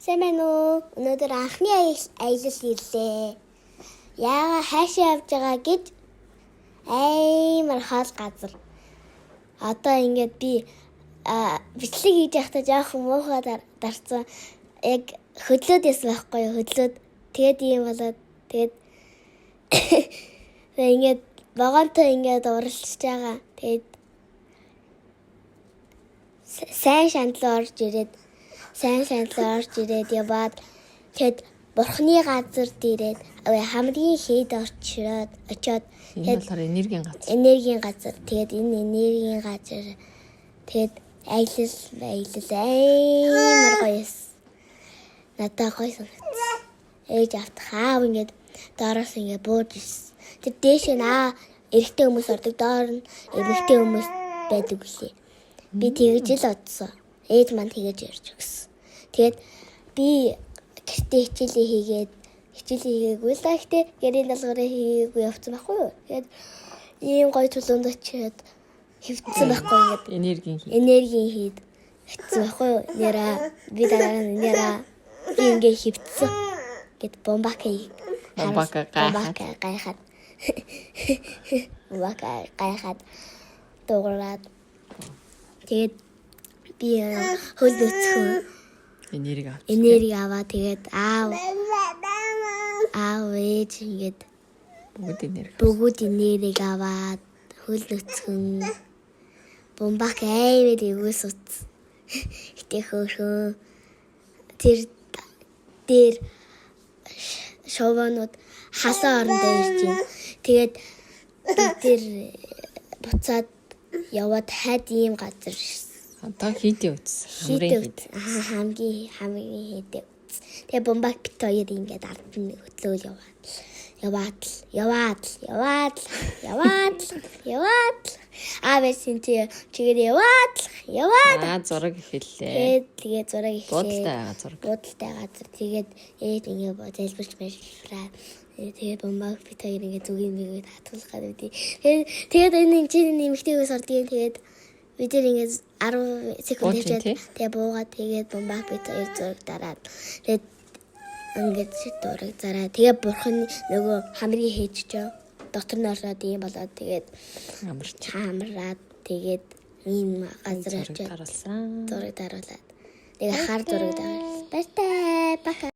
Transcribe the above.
Сайн байна уу? Өнөөдөр анхны аялал ирлээ. Яагаад хаашаа явж байгаа гэж амар хол газар. Одоо ингээд би бичлэг хийж байхдаа жоохон муухай дарцсан. Яг хөдлөөд ясан байхгүй юу? Хөдлөөд тэгээд ийм болоод тэгээд ингээд вагонтой ингээд уралдаж байгаа. Тэгээд сайн шаналл орж ирээд яваад тэгэд бурхны газар дээрээд хамгийн хэд очиод тэгээд энергийн газар тэгээд энэ энергийн газар тэгээд аялал амар гоёс надад гоё санагдсан. Ээж автахаа ингээд доороос ингээд бууж ирсэн. Тэр дээш нь эрэгтэй хүмүүс ордог, доор нь эмэгтэй хүмүүс байдаг үлээ. Би тэгж л одсон. Ээж маань тэгэж ярьж өгсөн. Тэгээд би гэртээ хичээлээ хийгээгүй л гэхдээ гэрийн даалгавраа хийгээгүй явцсан байхгүй юу. Тэгээд ийм гоё тулуунд очиод хөвцсөн байхгүй ингээд энергийн хийд хөвцсөн байхгүй юу. Би дараа нь ингээ хөвцсөн. Гэт бомбака гайхаад дуурайад тэгээд би хөл дөцхөн энерги аваа тэгээд аав ээж ингээд бүгд энерги аваад хөл дөцхөн бомбак аймаг эгөөс утс гэтээ хөөхөө тэр дээр шовонууд хасаа орондоо ирж юм. Тэгээд тэр буцаад яваад хайд ийм газар одоо хийдэ үтс. Хамгийн хийдэ үтс. Тэгээ бомбак бит хоёр ингээд ард нь хөтлөөл яваад. Авэсин чигээр яваад. Зураг ихэллээ. Тэгээ зураг ихлээ. Буудалтай газар. Тэгээд ээд ингээд зайлбарч мэрлээ. Тэгээд бомбак бит хоёр ингээд зүгийн нэгээд хатгалах гэдэг. Тэгээд энэ чинь нэмэгтэйгээс ордгийн тэгээд бид нар ингээд 10 секунд хийжээд тэгээ буугаад тэгээд бомбак бит хоёр зураг дараад тэгээд ингээд дураг зараа. Тэгээ бурхан нөгөө хамрыг хийчихөө. Доктор нь ороод ийм болоод тэгээд хамраад тэгээд ийм газар очиж даруулсан. Зураг даруулаад. Тэгээ хар зураг даруулсан. Баяртай. Бака.